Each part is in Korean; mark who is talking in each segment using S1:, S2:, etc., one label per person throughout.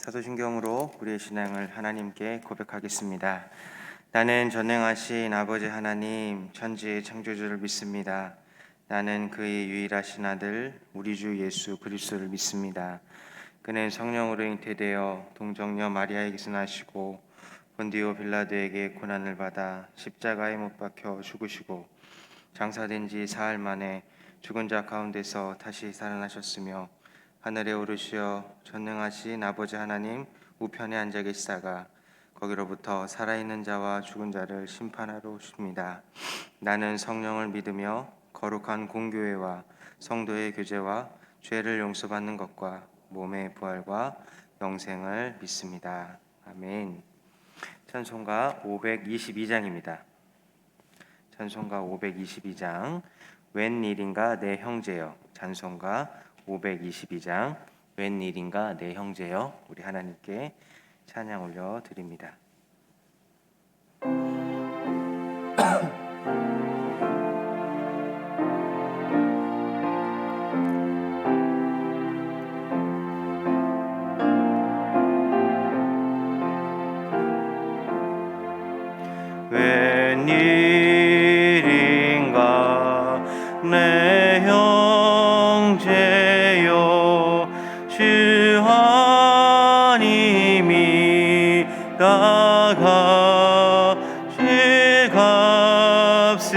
S1: 사도신경으로 우리의 신앙을 하나님께 고백하겠습니다. 나는 전능하신 아버지 하나님 천지의 창조주를 믿습니다. 나는 그의 유일하신 아들 우리 주 예수 그리스도를 믿습니다. 그는 성령으로 잉태되어 동정녀 마리아에게서 나시고 본디오 빌라도에게 고난을 받아 십자가에 못 박혀 죽으시고 장사된 지 사흘 만에 죽은 자 가운데서 다시 살아나셨으며 하늘에 오르시어 전능하신 아버지 하나님 우편에 앉아 계시다가 거기로부터 살아있는 자와 죽은 자를 심판하러 오십니다. 나는 성령을 믿으며 거룩한 공교회와 성도의 교제와 죄를 용서받는 것과 몸의 부활과 영생을 믿습니다. 아멘. 찬송가 522장입니다. 찬송가 522장 웬일인가 내 형제여. 찬송가 522장 웬일인가 내 형제여. 우리 하나님께 찬양 올려 드립니다. 웬일인가 내 형제여 주 하나님이 나가 주 값으로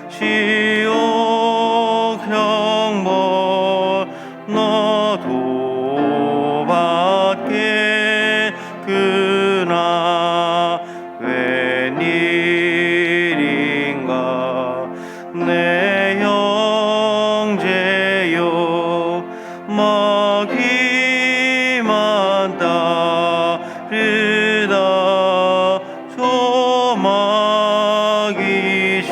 S1: 지옥 형벌 너도 받겠구나. 웬일인가 내 형제여 마귀만 따르다 조마귀지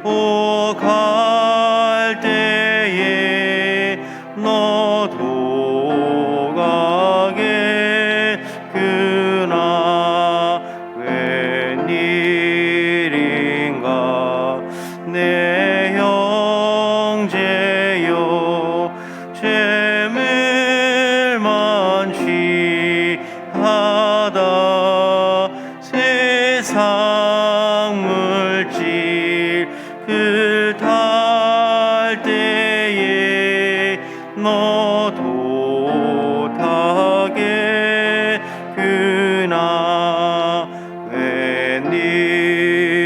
S1: 오갈 때에 너도 가겠구나. 웬일인가 내 형제여 죄물 많지 하다 세상 물질 그탈 때에 너도 타겠구나.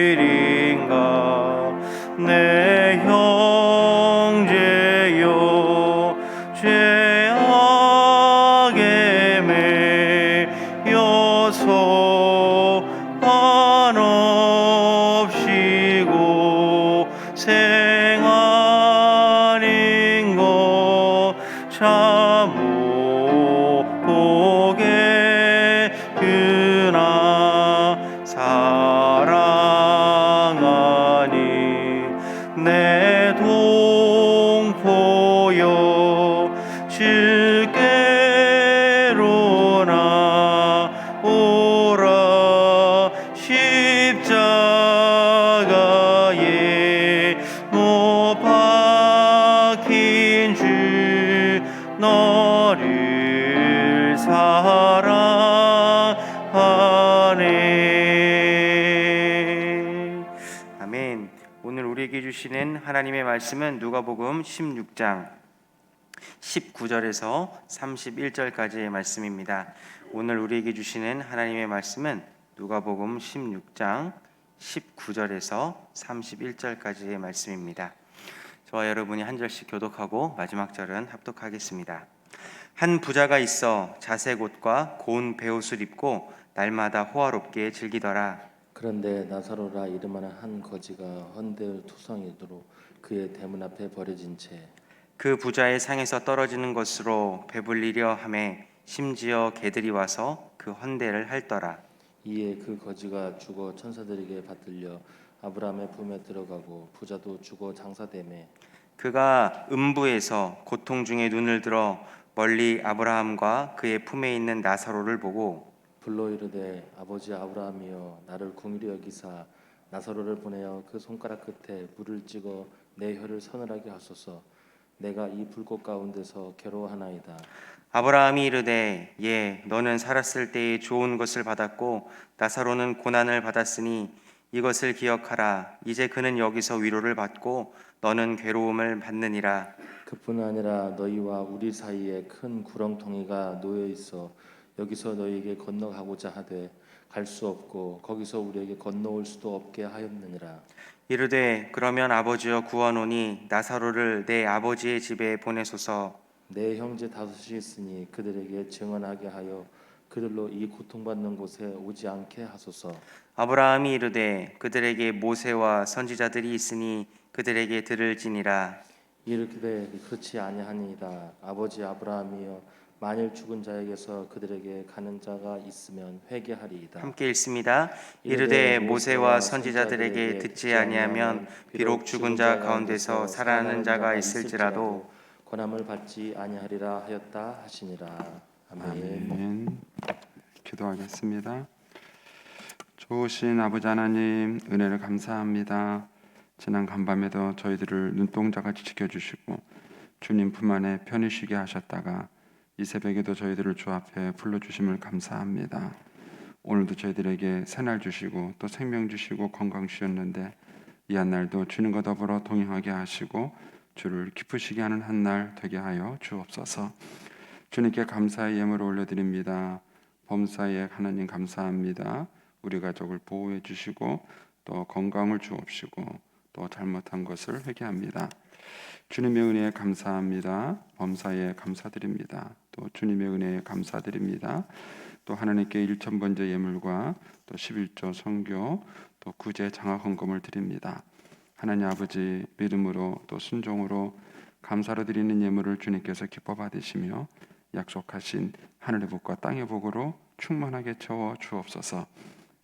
S1: 웬일인가 내 형제여 죄악에 매여서 한없이고 생하는 것 참 못 보겠구나. 사랑하는 내 동포여 주께로 나오라. 십자가에 못 박힌 주 너를 사랑하네. 아멘. 오늘 우리에게 주시는 하나님의 말씀은 누가복음 16장 19절에서 31절까지의 말씀입니다. 오늘 우리에게 주시는 하나님의 말씀은 누가복음 16장 19절에서 31절까지의 말씀입니다. 저와 여러분이 한 절씩 교독하고 마지막 절은 합독하겠습니다. 한 부자가 있어 자색 옷과 고운 베옷을 입고 날마다 호화롭게 즐기더라.
S2: 그런데 나사로라 이름하는 한 거지가 헌들 투성이도록 그의 대문 앞에 버려진 채
S1: 그 부자의 상에서 떨어지는 것으로 배불리려 하매 심지어 개들이 와서 그 헌대를 핥더라.
S2: 이에 그 거지가 죽어 천사들에게 받들려 아브라함의 품에 들어가고 부자도 죽어 장사되매
S1: 그가 음부에서 고통 중에 눈을 들어 멀리 아브라함과 그의 품에 있는 나사로를 보고
S2: 불러 이르되 아버지 아브라함이여 나를 긍휼히 여기사 나사로를 보내어 그 손가락 끝에 물을 찍어 내 혀를 서늘하게 하소서. 내가 이 불꽃 가운데서 괴로워하나이다.
S1: 아브라함이 이르되 너는 살았을 때에 좋은 것을 받았고 나사로는 고난을 받았으니 이것을 기억하라. 이제 그는 여기서 위로를 받고 너는 괴로움을 받느니라.
S2: 그뿐 아니라 너희와 우리 사이에 큰 구렁텅이가 놓여 있어 여기서 너희에게 건너가고자 하되 갈 수 없고 거기서 우리에게 건너올 수도 없게 하였느니라.
S1: 이르되 그러면 아버지여 구하노니 나사로를 내 아버지의 집에 보내소서.
S2: 내 형제 다섯이 있으니 그들에게 증언하게 하여 그들로 이 고통받는 곳에 오지 않게 하소서.
S1: 아브라함이 이르되 그들에게 모세와 선지자들이 있으니 그들에게 들을지니라.
S2: 이르되 그렇지 아니하니이다. 아버지 아브라함이여 만일 죽은 자에게서 그들에게 가는 자가 있으면 회개하리이다.
S1: 함께 읽습니다. 이르되 모세와 선지자들에게 듣지 아니하면 비록 죽은 자 가운데서 살아나는 자가 있을지라도
S2: 권함을 받지 아니하리라 하였다 하시니라. 아멘.
S3: 아멘. 기도하겠습니다. 좋으신 아버지 하나님, 은혜를 감사합니다. 지난 간밤에도 저희들을 눈동자같이 지켜주시고 주님 품 안에 편히 쉬게 하셨다가 이 새벽에도 저희들을 주 앞에 불러주심을 감사합니다. 오늘도 저희들에게 새날 주시고 또 생명 주시고 건강 주셨는데 이 한날도 주님과 더불어 동행하게 하시고 주를 기쁘시게 하는 한날 되게 하여 주옵소서. 주님께 감사의 예물을 올려드립니다. 범사에 하나님 감사합니다. 우리 가족을 보호해 주시고 또 건강을 주옵시고 또 잘못한 것을 회개합니다. 주님의 은혜에 감사합니다. 범사에 감사드립니다. 또 주님의 은혜에 감사드립니다. 또 하나님께 1,000번째 예물과 또 11조 성교 또 구제 장학 헌금을 드립니다. 하나님 아버지 믿음으로 또 순종으로 감사로 드리는 예물을 주님께서 기뻐 받으시며 약속하신 하늘의 복과 땅의 복으로 충만하게 채워 주옵소서.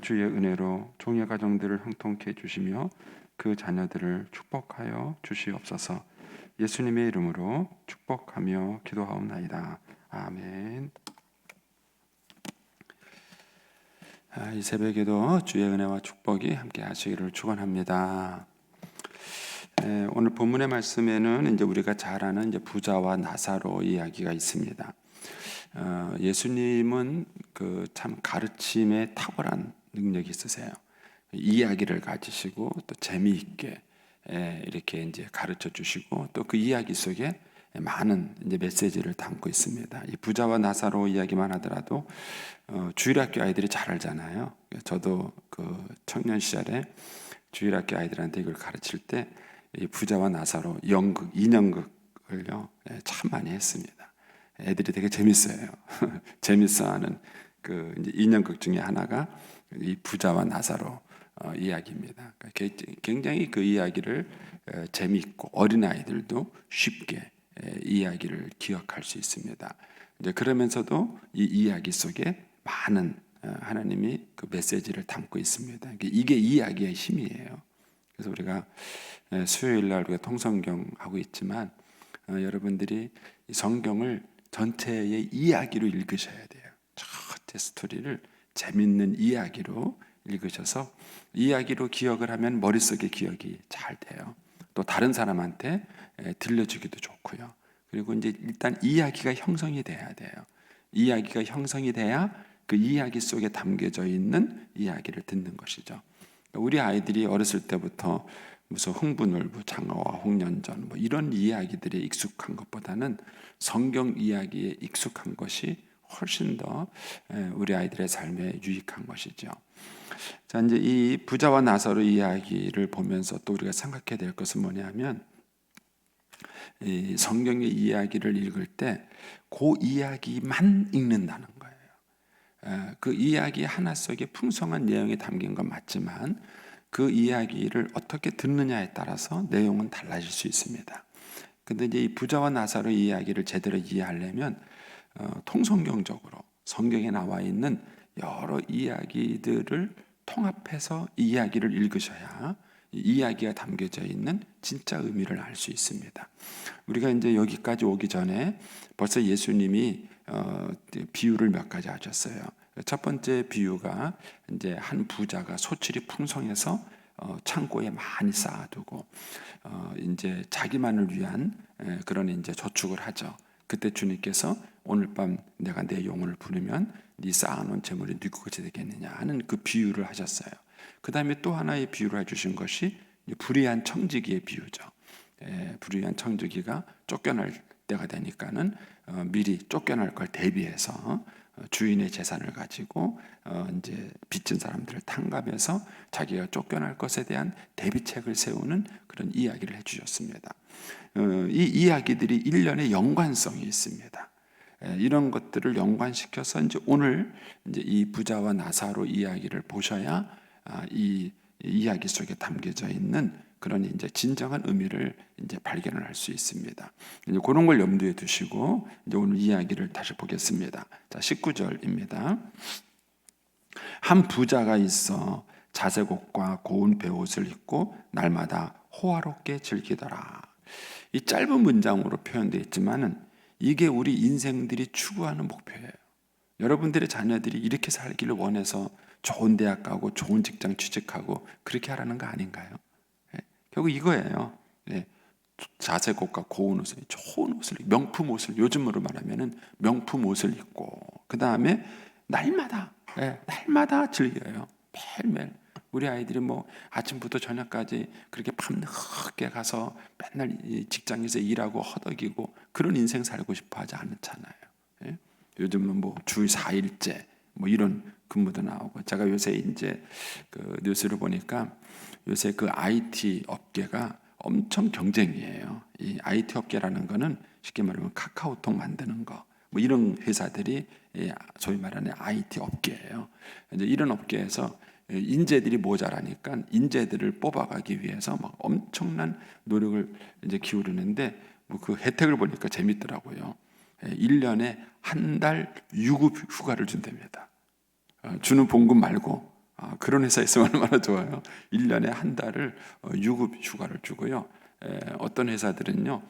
S3: 주의 은혜로 종의 가정들을 형통케 해주시며 그 자녀들을 축복하여 주시옵소서. 예수님의 이름으로 축복하며 기도하옵나이다. 아멘. 이 새벽에도 주의 은혜와 축복이 함께 하시기를 축원합니다. 오늘 본문의 말씀에는 이제 우리가 잘 아는 이제 부자와 나사로 이야기가 있습니다. 예수님은 그 참 가르침에 탁월한 능력이 있으세요. 이야기를 가지시고 또 재미있게 이렇게 이제 가르쳐 주시고 또 그 이야기 속에 많은 이제 메시지를 담고 있습니다. 이 부자와 나사로 이야기만 하더라도 주일학교 아이들이 잘 알잖아요. 저도 그 청년 시절에 주일학교 아이들한테 이걸 가르칠 때 이 부자와 나사로 연극, 인형극을요 참 많이 했습니다. 애들이 되게 재밌어요. 재밌어하는 그 이제 인형극 중에 하나가 이 부자와 나사로 이야기입니다. 굉장히 그 이야기를 재미있고 어린 아이들도 쉽게 이야기를 기억할 수 있습니다. 이제 그러면서도 이 이야기 속에 많은 하나님이 그 메시지를 담고 있습니다. 이게 이야기의 힘이에요. 그래서 우리가 수요일 날 우리가 통성경 하고 있지만 여러분들이 이 성경을 전체의 이야기로 읽으셔야 돼요. 전체 스토리를 재밌는 이야기로 읽으셔서 이야기로 기억을 하면 머릿속에 기억이 잘 돼요. 또 다른 사람한테 들려주기도 좋고요. 그리고 이제 일단 이야기가 형성이 돼야 돼요. 이야기가 형성이 돼야 그 이야기 속에 담겨져 있는 이야기를 듣는 것이죠. 우리 아이들이 어렸을 때부터 무슨 흥분을부 장어와 홍련전 뭐 이런 이야기들에 익숙한 것보다는 성경 이야기에 익숙한 것이 훨씬 더 우리 아이들의 삶에 유익한 것이죠. 자, 이제 이 부자와 나사로 이야기를 보면서 또 우리가 생각해야 될 것은 뭐냐면 이 성경의 이야기를 읽을 때 그 이야기만 읽는다는 거예요. 그 이야기 하나 속에 풍성한 내용이 담긴 건 맞지만 그 이야기를 어떻게 듣느냐에 따라서 내용은 달라질 수 있습니다. 근데 이제 이 부자와 나사로 이야기를 제대로 이해하려면 통성경적으로 성경에 나와 있는 여러 이야기들을 통합해서 이 이야기를 읽으셔야 이 이야기가 담겨져 있는 진짜 의미를 알 수 있습니다. 우리가 이제 여기까지 오기 전에 벌써 예수님이 비유를 몇 가지 하셨어요. 첫 번째 비유가 이제 한 부자가 소출이 풍성해서 창고에 많이 쌓아두고 이제 자기만을 위한 그런 이제 저축을 하죠. 그때 주님께서 오늘 밤 내가 내 영혼을 부르면 네 쌓아놓은 재물이 네 것이 되겠느냐 하는 그 비유를 하셨어요. 그 다음에 또 하나의 비유를 해주신 것이 불의한 청지기의 비유죠. 불의한 청지기가 쫓겨날 때가 되니까는 미리 쫓겨날 걸 대비해서 주인의 재산을 가지고 이제 빚진 사람들을 탕감해서 자기가 쫓겨날 것에 대한 대비책을 세우는 그런 이야기를 해주셨습니다. 이 이야기들이 일련의 연관성이 있습니다. 이런 것들을 연관시켜서 이제 오늘 이제 이 부자와 나사로 이야기를 보셔야 이 이야기 속에 담겨져 있는 그런 이제 진정한 의미를 이제 발견을 할 수 있습니다. 이제 그런 걸 염두에 두시고 이제 오늘 이야기를 다시 보겠습니다. 자, 19절입니다. 한 부자가 있어 자색 옷과 고운 베옷을 입고 날마다 호화롭게 즐기더라. 이 짧은 문장으로 표현되어 있지만은 이게 우리 인생들이 추구하는 목표예요. 여러분들의 자녀들이 이렇게 살기를 원해서 좋은 대학 가고 좋은 직장 취직하고 그렇게 하라는 거 아닌가요? 결국 이거예요. 자색 옷과 고운 옷을, 좋은 옷을, 명품 옷을, 요즘으로 말하면은 명품 옷을 입고 그 다음에 날마다 즐겨요. 매일매일. 우리 아이들이 뭐 아침부터 저녁까지 그렇게 밤늦게 가서 맨날 직장에서 일하고 허덕이고 그런 인생 살고 싶어 하지 않잖아요. 요즘은 뭐 주 4일째 뭐 이런 근무도 나오고, 제가 요새 이제 그 뉴스를 보니까 요새 그 IT 업계가 엄청 경쟁이에요. 이 IT 업계라는 거는 쉽게 말하면 카카오톡 만드는 거, 뭐 이런 회사들이 소위 말하는 IT 업계예요. 이제 이런 업계에서 인재들이 모자라니까 인재들을 뽑아가기 위해서 막 엄청난 노력을 이제 기울이는데, 뭐 그 혜택을 보니까 재밌더라고요. 1년에 한 달 유급 휴가를 준답니다. 주는 봉급 말고 그런 회사 있으면 얼마나 좋아요. 1년에 한 달을 유급 휴가를 주고요. 어떤 회사들은요,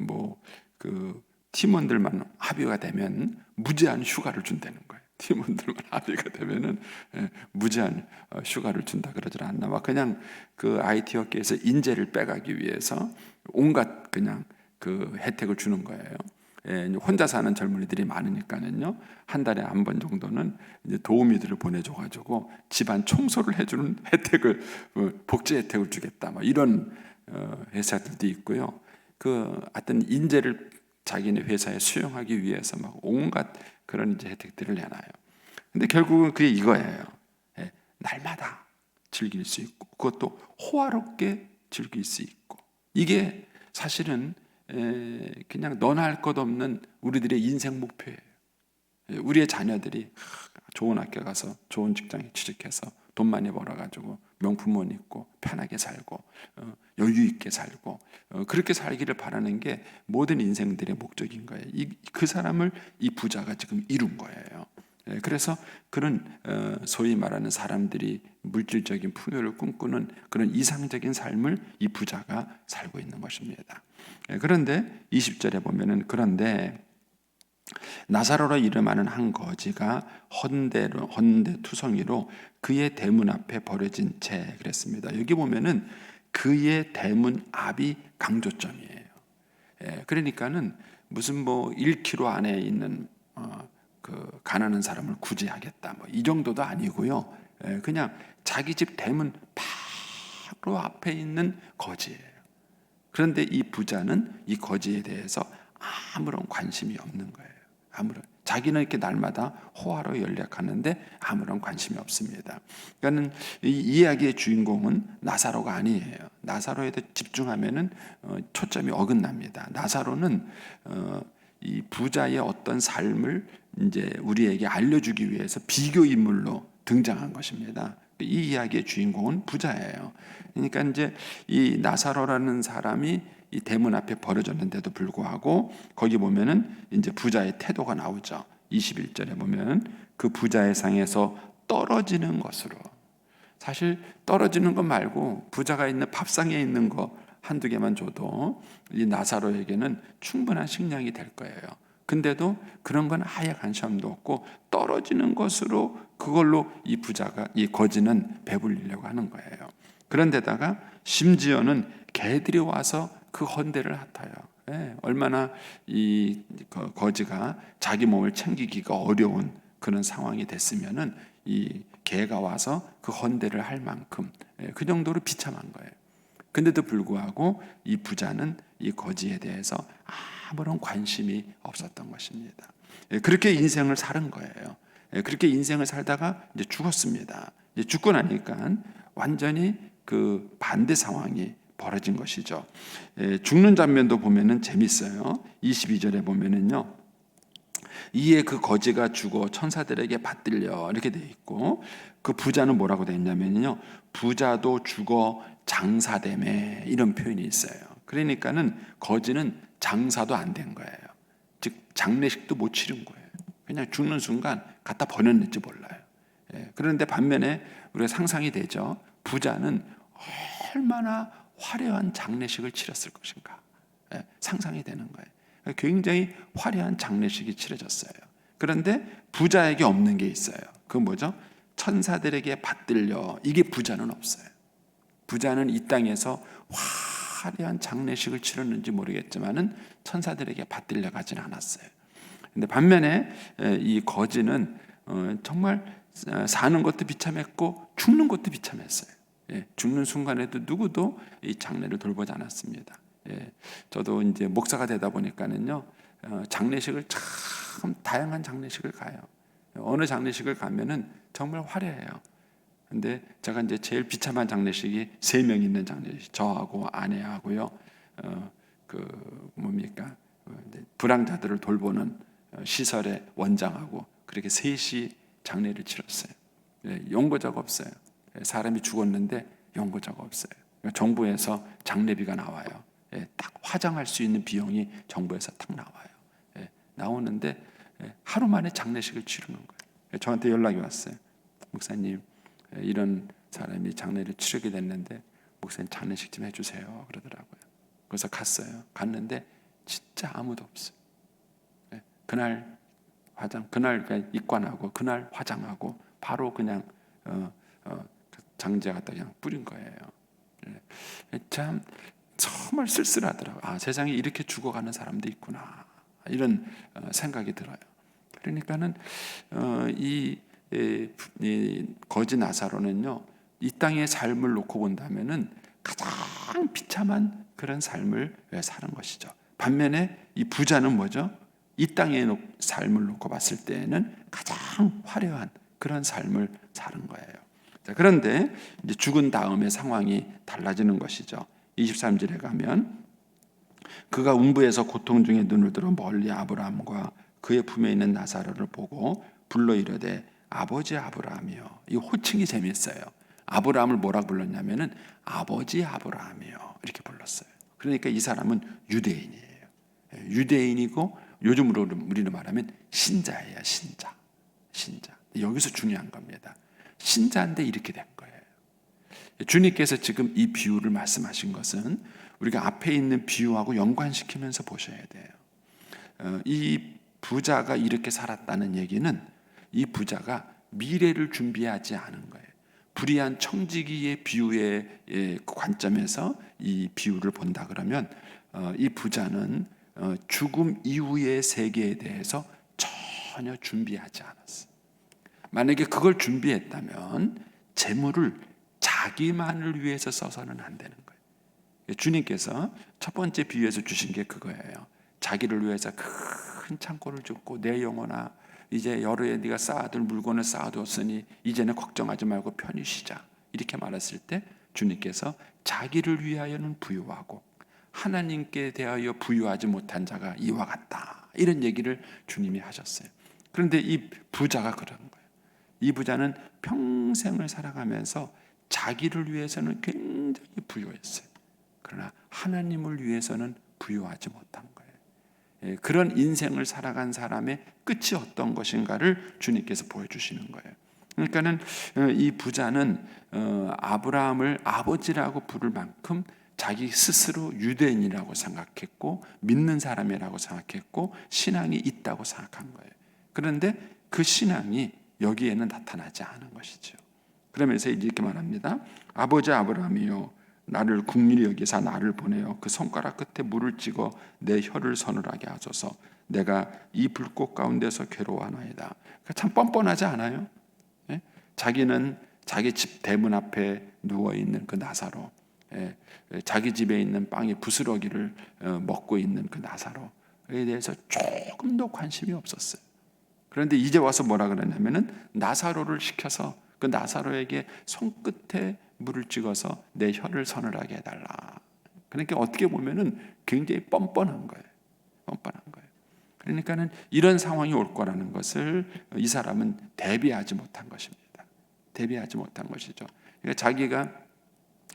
S3: 뭐 그 팀원들만 합의가 되면 무제한 휴가를 준다는 거예요. 팀원들만 합의가 되면은 무제한 휴가를 준다 그러질 않나. 막 그냥 그 IT 업계에서 인재를 빼가기 위해서 온갖 그냥 그 혜택을 주는 거예요. 혼자 사는 젊은이들이 많으니까는요, 한 달에 한 번 정도는 이제 도우미들을 보내줘가지고 집안 청소를 해주는 혜택을, 복지 혜택을 주겠다, 뭐 이런 회사들도 있고요. 그 하여튼 인재를 자기네 회사에 수용하기 위해서 막 온갖 그런 이제 혜택들을 내놔요. 근데 결국은 그게 이거예요. 날마다 즐길 수 있고, 그것도 호화롭게 즐길 수 있고, 이게 사실은 그냥 너나 할 것 없는 우리들의 인생 목표예요. 우리의 자녀들이 좋은 학교 가서 좋은 직장에 취직해서 돈 많이 벌어가지고 명품 옷 입고 편하게 살고 여유 있게 살고 그렇게 살기를 바라는 게 모든 인생들의 목적인 거예요. 그 사람을 이 부자가 지금 이룬 거예요. 그래서 그런 소위 말하는 사람들이 물질적인 풍요를 꿈꾸는 그런 이상적인 삶을 이 부자가 살고 있는 것입니다. 그런데 20절에 보면은, 그런데 나사로라 이름하는 한 거지가 헌데투성이로 그의 대문 앞에 버려진 채, 그랬습니다. 여기 보면은 그의 대문 앞이 강조점이에요. 그러니까는 무슨 뭐 1km 안에 있는 그 가난한 사람을 구제하겠다, 뭐 이 정도도 아니고요. 그냥 자기 집 대문 바로 앞에 있는 거지예요. 그런데 이 부자는 이 거지에 대해서 아무런 관심이 없는 거예요. 자기는 이렇게 날마다 호화로 연락하는데 아무런 관심이 없습니다. 그러니까는 이 이야기의 주인공은 나사로가 아니에요. 나사로에 대해 집중하면은 초점이 어긋납니다. 나사로는 이 부자의 어떤 삶을 이제 우리에게 알려주기 위해서 비교 인물로 등장한 것입니다. 이 이야기의 주인공은 부자예요. 그러니까 이제 이 나사로라는 사람이 이 대문 앞에 버려졌는데도 불구하고 거기 보면은 이제 부자의 태도가 나오죠. 21절에 보면 그 부자의 상에서 떨어지는 것으로, 사실 떨어지는 것 말고 부자가 있는 밥상에 있는 거 한두 개만 줘도 이 나사로에게는 충분한 식량이 될 거예요. 근데도 그런 건 아예 관심도 없고 떨어지는 것으로 그걸로 이 부자가, 이 거지는 배불리려고 하는 거예요. 그런데다가 심지어는 개들이 와서 그 헌대를 핥아요. 얼마나 이 거지가 자기 몸을 챙기기가 어려운 그런 상황이 됐으면은 이 개가 와서 그 헌대를 할 만큼 그 정도로 비참한 거예요. 근데도 불구하고 이 부자는 이 거지에 대해서 아무런 관심이 없었던 것입니다. 그렇게 인생을 사는 거예요. 그렇게 인생을 살다가 이제 죽었습니다. 이제 죽고 나니까 완전히 그 반대 상황이 벌어진 것이죠. 죽는 장면도 보면은 재밌어요. 22절에 보면은요. 이에 그 거지가 죽어 천사들에게 받들려 이렇게 돼 있고, 그 부자는 뭐라고 돼 있냐면요. 부자도 죽어 장사되매 이런 표현이 있어요. 그러니까는 거지는 장사도 안 된 거예요. 즉 장례식도 못 치른 거예요. 그냥 죽는 순간 갖다 버렸는지 몰라요. 그런데 반면에 우리가 상상이 되죠. 부자는 얼마나 화려한 장례식을 치렀을 것인가. 상상이 되는 거예요. 굉장히 화려한 장례식이 치러졌어요. 그런데 부자에게 없는 게 있어요. 그건 뭐죠? 천사들에게 받들려. 이게 부자는 없어요. 부자는 이 땅에서 화려한 장례식을 치렀는지 모르겠지만은 천사들에게 받들려 가지는 않았어요. 근데 반면에 이 거지는 정말 사는 것도 비참했고 죽는 것도 비참했어요. 죽는 순간에도 누구도 이 장례를 돌보지 않았습니다. 저도 이제 목사가 되다 보니까는요, 장례식을 참 다양한 장례식을 가요. 어느 장례식을 가면은 정말 화려해요. 근데 제가 이제 제일 비참한 장례식이 3명 있는 장례식, 저하고 아내하고요, 불황자들을 돌보는 시설의 원장하고 그렇게 셋이 장례를 치렀어요. 연고자가 없어요. 사람이 죽었는데 연고자가 없어요. 정부에서 장례비가 나와요. 딱 화장할 수 있는 비용이 정부에서 딱 나와요. 나오는데 하루 만에 장례식을 치르는 거예요. 저한테 연락이 왔어요. 목사님, 이런 사람이 장례를 치르게 됐는데 목사님 장례식 좀 해주세요 그러더라고요. 그래서 갔어요. 갔는데 진짜 아무도 없어요. 그날 그날 그냥 입관하고 그날 화장하고 바로 그냥 장제 갖다 그냥 뿌린 거예요. 참 정말 쓸쓸하더라고요. 세상에 이렇게 죽어가는 사람도 있구나, 이런 생각이 들어요. 그러니까는 이 거지 나사로는요, 이 땅의 삶을 놓고 본다면은 가장 비참한 그런 삶을 사는 것이죠. 반면에 이 부자는 뭐죠? 이 땅의 삶을 놓고 봤을 때는 가장 화려한 그런 삶을 사는 거예요. 자, 그런데 이제 죽은 다음에 상황이 달라지는 것이죠. 23절에 가면 그가 음부에서 고통 중에 눈을 들어 멀리 아브라함과 그의 품에 있는 나사로를 보고 불러 이르되 아버지 아브라함이요. 이 호칭이 재밌어요. 아브라함을 뭐라고 불렀냐면은 아버지 아브라함이요 이렇게 불렀어요. 그러니까 이 사람은 유대인이에요. 유대인이고 요즘으로 우리는 말하면 신자예요. 신자. 여기서 중요한 겁니다. 신자인데 이렇게 된 거예요. 주님께서 지금 이 비유를 말씀하신 것은 우리가 앞에 있는 비유하고 연관시키면서 보셔야 돼요. 이 부자가 이렇게 살았다는 얘기는 이 부자가 미래를 준비하지 않은 거예요. 불의한 청지기의 비유의 관점에서 이 비유를 본다 그러면 이 부자는 죽음 이후의 세계에 대해서 전혀 준비하지 않았어요. 만약에 그걸 준비했다면 재물을 자기만을 위해서 써서는 안 되는 거예요. 주님께서 첫 번째 비유에서 주신 게 그거예요. 자기를 위해서 큰 창고를 줬고 내 영혼아 이제 여러 해 네가 쌓아둘 물건을 쌓아두었으니 이제는 걱정하지 말고 편히 쉬자, 이렇게 말했을 때 주님께서 자기를 위하여는 부유하고 하나님께 대하여 부유하지 못한 자가 이와 같다, 이런 얘기를 주님이 하셨어요. 그런데 이 부자가 그런 거예요. 이 부자는 평생을 살아가면서 자기를 위해서는 굉장히 부유했어요. 그러나 하나님을 위해서는 부유하지 못한 거예요. 그런 인생을 살아간 사람의 끝이 어떤 것인가를 주님께서 보여주시는 거예요. 그러니까는 이 부자는 아브라함을 아버지라고 부를 만큼 자기 스스로 유대인이라고 생각했고 믿는 사람이라고 생각했고 신앙이 있다고 생각한 거예요. 그런데 그 신앙이 여기에는 나타나지 않은 것이죠. 그러면서 이렇게 말합니다. 아버지 아브라함이요, 나를 국률이 여기서 나를 보내어 그 손가락 끝에 물을 찍어 내 혀를 서늘하게 하소서. 내가 이 불꽃 가운데서 괴로워하나이다. 참 뻔뻔하지 않아요? 예? 자기는 자기 집 대문 앞에 누워 있는 그 나사로, 자기 집에 있는 빵의 부스러기를 먹고 있는 그 나사로에 대해서 조금도 관심이 없었어요. 그런데 이제 와서 뭐라 그러냐면은 나사로를 시켜서 그 나사로에게 손끝에 물을 찍어서 내 혀를 서늘하게 해달라. 그러니까 어떻게 보면은 굉장히 뻔뻔한 거예요. 뻔뻔한 거예요. 그러니까는 이런 상황이 올 거라는 것을 이 사람은 대비하지 못한 것입니다. 대비하지 못한 것이죠. 그러니까 자기가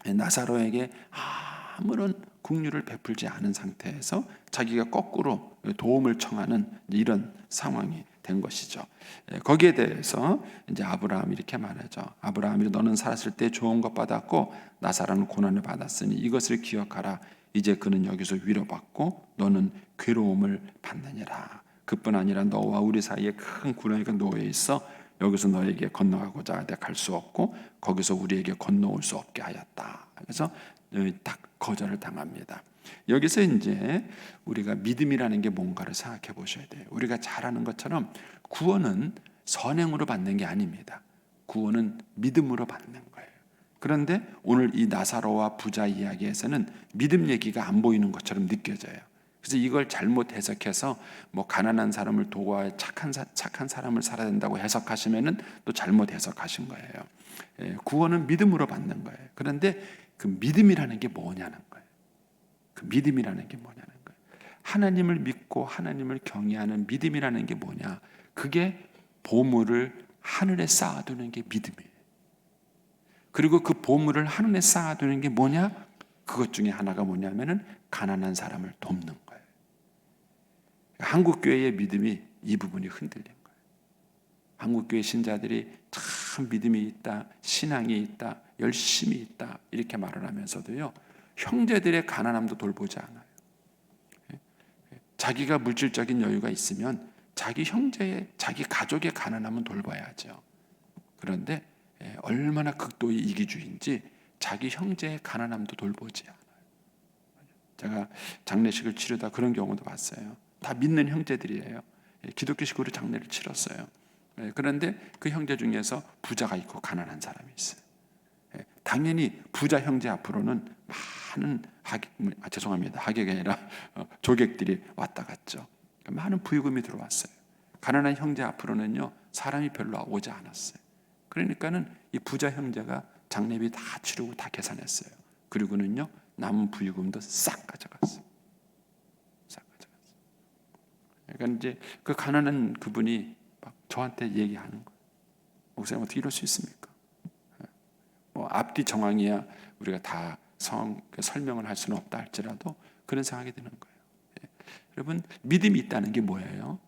S3: 나사로에게 아무런 긍휼을 베풀지 않은 상태에서 자기가 거꾸로 도움을 청하는 이런 상황이 된 것이죠. 거기에 대해서 이제 아브라함이 이렇게 말하죠. 아브라함이 너는 살았을 때 좋은 것 받았고 나사로는 고난을 받았으니 이것을 기억하라. 이제 그는 여기서 위로받고 너는 괴로움을 받느니라. 그뿐 아니라 너와 우리 사이에 큰 구렁이가 놓여 있어 여기서 너에게 건너가고자 하되 갈 수 없고 거기서 우리에게 건너올 수 없게 하였다. 그래서 딱 거절을 당합니다. 여기서 이제 우리가 믿음이라는 게 뭔가를 생각해 보셔야 돼요. 우리가 잘 아는 것처럼 구원은 선행으로 받는 게 아닙니다. 구원은 믿음으로 받는 거예요. 그런데 오늘 이 나사로와 부자 이야기에서는 믿음 얘기가 안 보이는 것처럼 느껴져요. 그래서 이걸 잘못 해석해서 뭐 가난한 사람을 도와 착한 사람을 살아야 된다고 해석하시면은 또 잘못 해석하신 거예요. 구원은 믿음으로 받는 거예요. 그런데 그 믿음이라는 게 뭐냐는 거예요. 그 믿음이라는 게 뭐냐는 거예요. 하나님을 믿고 하나님을 경외하는 믿음이라는 게 뭐냐? 그게 보물을 하늘에 쌓아두는 게 믿음이에요. 그리고 그 보물을 하늘에 쌓아두는 게 뭐냐? 그것 중에 하나가 뭐냐면은 가난한 사람을 돕는 거예요. 한국교회의 믿음이 이 부분이 흔들린 거예요. 한국교회 신자들이 참 믿음이 있다, 신앙이 있다, 열심히 있다 이렇게 말을 하면서도요, 형제들의 가난함도 돌보지 않아요. 자기가 물질적인 여유가 있으면 자기 형제의, 자기 가족의 가난함은 돌봐야죠. 그런데 얼마나 극도의 이기주의인지 자기 형제의 가난함도 돌보지 않아요. 제가 장례식을 치르다 그런 경우도 봤어요. 다 믿는 형제들이에요. 기독교식으로 장례를 치렀어요. 그런데 그 형제 중에서 부자가 있고 가난한 사람이 있어요. 당연히 부자 형제 앞으로는 많은 하객이 아니라 조객들이 왔다 갔죠. 많은 부유금이 들어왔어요. 가난한 형제 앞으로는요 사람이 별로 오지 않았어요. 그러니까는 이 부자 형제가 장례비 다 치르고 다 계산했어요. 그리고는요 남은 부유금도 싹 가져갔어요. 싹 가져갔어요. 그러니까 이제 그 가난한 그분이 막 저한테 얘기하는 거예요. 목사님 어떻게 이럴 수 있습니까? 뭐 앞뒤 정황이야 우리가 다 설명을 할 수는 없다 할지라도 그런 생각이 드는 거예요. 여러분 믿음이 있다는 게 뭐예요?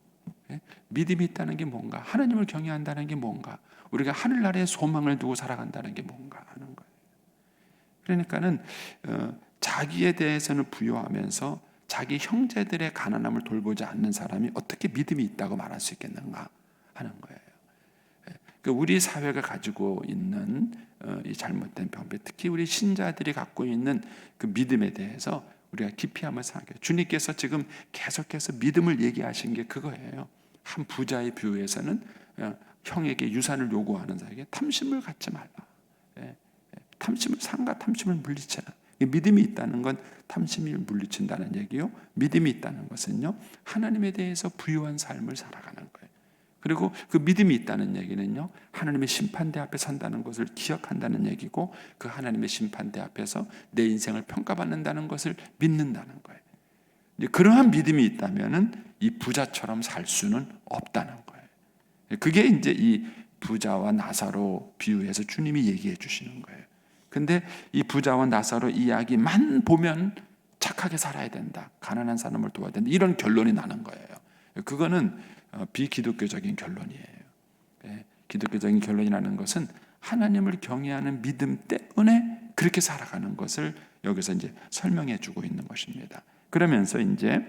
S3: 믿음이 있다는 게 뭔가? 하나님을 경외한다는 게 뭔가? 우리가 하늘나라에 소망을 두고 살아간다는 게 뭔가 하는 거예요. 그러니까는 자기에 대해서는 부유하면서 자기 형제들의 가난함을 돌보지 않는 사람이 어떻게 믿음이 있다고 말할 수 있겠는가 하는 거예요. 우리 사회가 가지고 있는 이 잘못된 병폐, 특히 우리 신자들이 갖고 있는 그 믿음에 대해서 우리가 깊이 한번 생각해요. 주님께서 지금 계속해서 믿음을 얘기하신 게 그거예요. 한 부자의 비유에서는 형에게 유산을 요구하는 자에게 탐심을 갖지 말라. 상과 탐심을 물리쳐라. 믿음이 있다는 건 탐심을 물리친다는 얘기요. 믿음이 있다는 것은요 하나님에 대해서 부유한 삶을 살아가는 거예요. 그리고 그 믿음이 있다는 얘기는요 하나님의 심판대 앞에 선다는 것을 기억한다는 얘기고, 그 하나님의 심판대 앞에서 내 인생을 평가받는다는 것을 믿는다는 거예요. 그러한 믿음이 있다면은 이 부자처럼 살 수는 없다는 거예요. 그게 이제 이 부자와 나사로 비유해서 주님이 얘기해 주시는 거예요. 근데 이 부자와 나사로 이야기만 보면 착하게 살아야 된다, 가난한 사람을 도와야 된다, 이런 결론이 나는 거예요. 그거는 비기독교적인 결론이에요. 기독교적인 결론이 나는 것은 하나님을 경외하는 믿음 때문에 그렇게 살아가는 것을 여기서 이제 설명해 주고 있는 것입니다. 그러면서 이제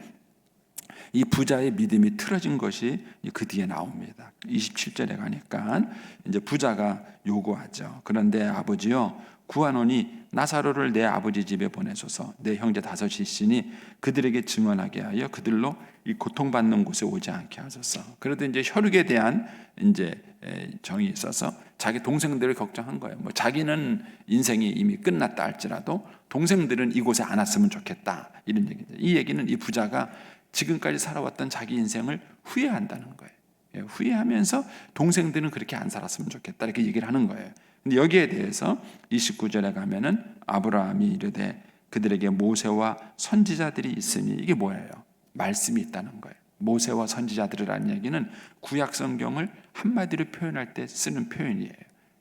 S3: 이 부자의 믿음이 틀어진 것이 그 뒤에 나옵니다. 27절에 가니까 이제 부자가 요구하죠. 그런데 아버지요, 구하노니 나사로를 내 아버지 집에 보내소서. 내 형제 다섯이 있으니 그들에게 증언하게 하여 그들로 이 고통받는 곳에 오지 않게 하소서. 그래도 이제 혈육에 대한 이제 정이 있어서 자기 동생들을 걱정한 거예요. 뭐 자기는 인생이 이미 끝났다 할지라도 동생들은 이곳에 안 왔으면 좋겠다, 이런 얘기죠. 이 얘기는 이 부자가 지금까지 살아왔던 자기 인생을 후회한다는 거예요. 후회하면서 동생들은 그렇게 안 살았으면 좋겠다, 이렇게 얘기를 하는 거예요. 근데 여기에 대해서 29절에 가면은 아브라함이 이르되 그들에게 모세와 선지자들이 있으니, 이게 뭐예요? 말씀이 있다는 거예요. 모세와 선지자들이라는 얘기는 구약 성경을 한마디로 표현할 때 쓰는 표현이에요.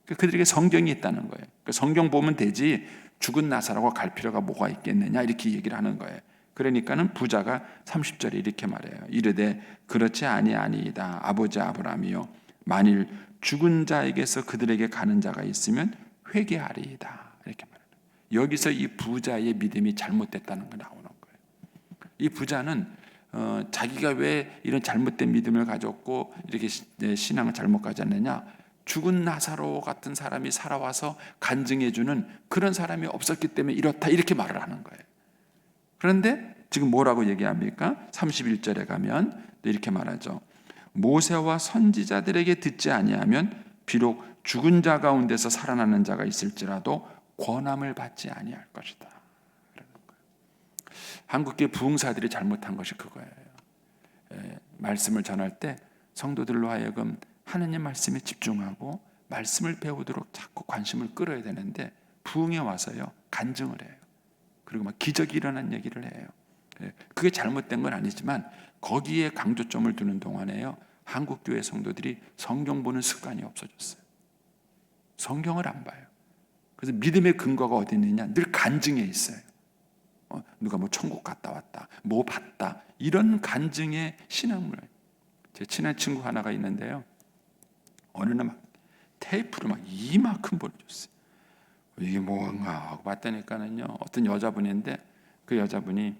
S3: 그들에게 성경이 있다는 거예요. 성경 보면 되지 죽은 나사로가 갈 필요가 뭐가 있겠느냐, 이렇게 얘기를 하는 거예요. 그러니까는 부자가 30절에 이렇게 말해요. 이르되 그렇지 아니이다. 아버지 아브라함이요, 만일 죽은 자에게서 그들에게 가는 자가 있으면 회개하리이다, 이렇게 말해요. 여기서 이 부자의 믿음이 잘못됐다는 거 나오는 거예요. 이 부자는 자기가 왜 이런 잘못된 믿음을 가졌고 이렇게 신앙을 잘못 가졌느냐, 죽은 나사로 같은 사람이 살아와서 간증해주는 그런 사람이 없었기 때문에 이렇다, 이렇게 말을 하는 거예요. 그런데 지금 뭐라고 얘기합니까? 31절에 가면 이렇게 말하죠. 모세와 선지자들에게 듣지 아니하면 비록 죽은 자 가운데서 살아나는 자가 있을지라도 권함을 받지 아니할 것이다. 한국계 부흥사들이 잘못한 것이 그거예요. 말씀을 전할 때 성도들로 하여금 하느님 말씀에 집중하고 말씀을 배우도록 자꾸 관심을 끌어야 되는데, 부흥에 와서요 간증을 해요. 그리고 막 기적이 일어난 얘기를 해요. 그게 잘못된 건 아니지만 거기에 강조점을 두는 동안에요, 한국 교회 성도들이 성경 보는 습관이 없어졌어요. 성경을 안 봐요. 그래서 믿음의 근거가 어디 있느냐, 늘 간증에 있어요. 누가 뭐 천국 갔다 왔다, 뭐 봤다, 이런 간증의 신앙물. 제 친한 친구 하나가 있는데요, 어느 날 막 테이프를 막 이만큼 보내줬어요. 이게 뭔가 하고 봤다니까는요, 어떤 여자분인데 그 여자분이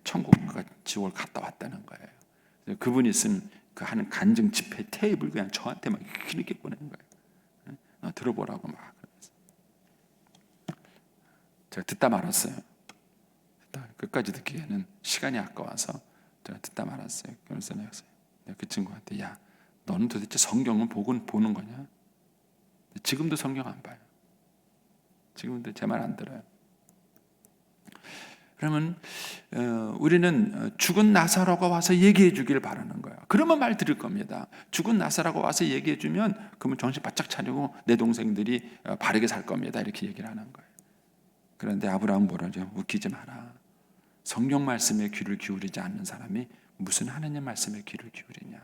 S3: 천국과 지옥을 갔다 왔다는 거예요. 그분이 쓴 그 하는 간증 집회 테이프를 그냥 저한테 막 이렇게 보낸 거예요. 들어보라고 막. 제가 듣다 말았어요. 끝까지 듣기에는 시간이 아까워서 제가 듣다 말았어요. 그래서 내가 그 친구한테, 야, 너는 도대체 성경을 보는 거냐? 지금도 성경 안 봐요. 지금도 제 말 안 들어요. 그러면 우리는 죽은 나사로가 와서 얘기해 주기를 바라는 거예요. 그러면 말 들을 겁니다. 죽은 나사로가 와서 얘기해 주면 그러면 정신 바짝 차리고 내 동생들이 바르게 살 겁니다, 이렇게 얘기를 하는 거예요. 그런데 아브라함은 뭐라죠? 웃기지 마라. 성경 말씀에 귀를 기울이지 않는 사람이 무슨 하느님 말씀에 귀를 기울이냐.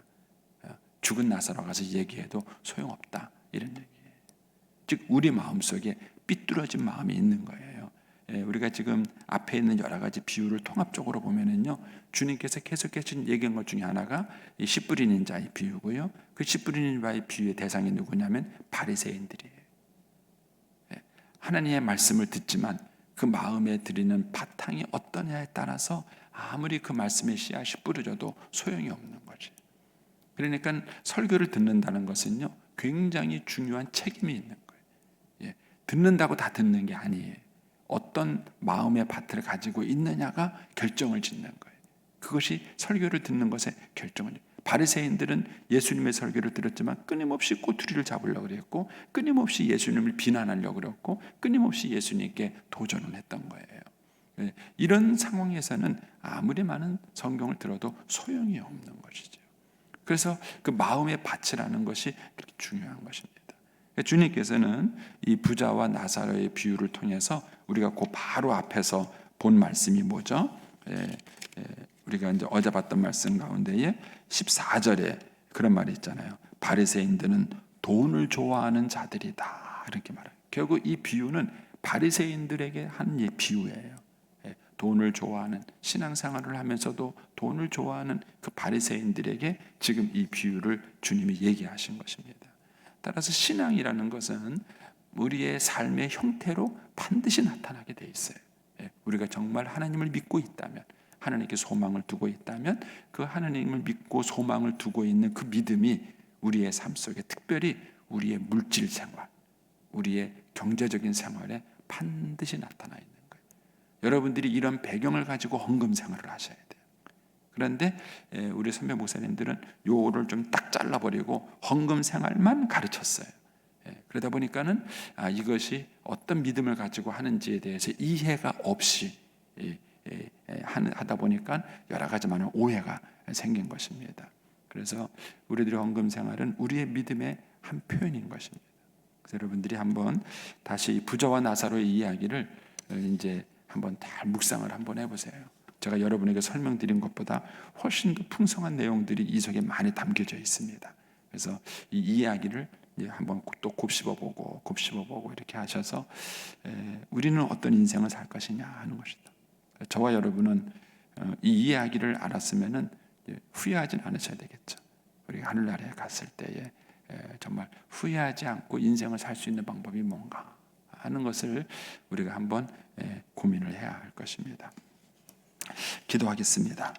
S3: 죽은 나사로가 가서 얘기해도 소용없다, 이런 얘기예요. 즉 우리 마음속에 삐뚤어진 마음이 있는 거예요. 우리가 지금 앞에 있는 여러 가지 비유를 통합적으로 보면은요, 주님께서 계속해서 얘기한 것 중에 하나가 이 씨 뿌리는 자의 비유고요. 그 씨 뿌리는 자의 비유의 대상이 누구냐면 바리새인들이에요. 하나님의 말씀을 듣지만 그 마음에 들이는 바탕이 어떠냐에 따라서 아무리 그 말씀의 씨앗이 뿌려져도 소용이 없는 거지. 그러니까 설교를 듣는다는 것은요, 굉장히 중요한 책임이 있는 거예요. 듣는다고 다 듣는 게 아니에요. 어떤 마음의 밭을 가지고 있느냐가 결정을 짓는 거예요. 그것이 설교를 듣는 것의 결정을. 바리새인들은 예수님의 설교를 들었지만 끊임없이 꼬투리를 잡으려고 그랬고, 끊임없이 예수님을 비난하려고 그랬고, 끊임없이 예수님께 도전을 했던 거예요. 이런 상황에서는 아무리 많은 성경을 들어도 소용이 없는 것이죠. 그래서 그 마음의 밭이라는 것이 그렇게 중요한 것입니다. 주님께서는 이 부자와 나사로의 비유를 통해서 우리가 그 바로 앞에서 본 말씀이 뭐죠? 우리가 이제 어제 봤던 말씀 가운데에 14절에 그런 말이 있잖아요. 바리새인들은 돈을 좋아하는 자들이다, 이렇게 말해요. 결국 이 비유는 바리새인들에게 한 비유예요. 돈을 좋아하는, 신앙생활을 하면서도 돈을 좋아하는 그 바리새인들에게 지금 이 비유를 주님이 얘기하신 것입니다. 따라서 신앙이라는 것은 우리의 삶의 형태로 반드시 나타나게 돼 있어요. 우리가 정말 하나님을 믿고 있다면, 하나님께 소망을 두고 있다면, 그 하나님을 믿고 소망을 두고 있는 그 믿음이 우리의 삶 속에, 특별히 우리의 물질 생활, 우리의 경제적인 생활에 반드시 나타나 있는 거예요. 여러분들이 이런 배경을 가지고 헌금 생활을 하셔야 돼요. 그런데 우리 선배 목사님들은 요거를 좀 딱 잘라버리고 헌금 생활만 가르쳤어요. 그러다 보니까는 이것이 어떤 믿음을 가지고 하는지에 대해서 이해가 없이 하다 보니까 여러 가지 많은 오해가 생긴 것입니다. 그래서 우리들의 헌금 생활은 우리의 믿음의 한 표현인 것입니다. 그래서 여러분들이 한번 다시 부자와 나사로의 이야기를 이제 한번 잘 묵상을 한번 해보세요. 제가 여러분에게 설명드린 것보다 훨씬 더 풍성한 내용들이 이 속에 많이 담겨져 있습니다. 그래서 이 이야기를 한번 또 곱씹어보고 이렇게 하셔서 우리는 어떤 인생을 살 것이냐 하는 것이다. 저와 여러분은 이 이야기를 알았으면은 후회하진 않으셔야 되겠죠. 우리가 하늘나라에 갔을 때에 정말 후회하지 않고 인생을 살 수 있는 방법이 뭔가 하는 것을 우리가 한번 고민을 해야 할 것입니다. 기도하겠습니다.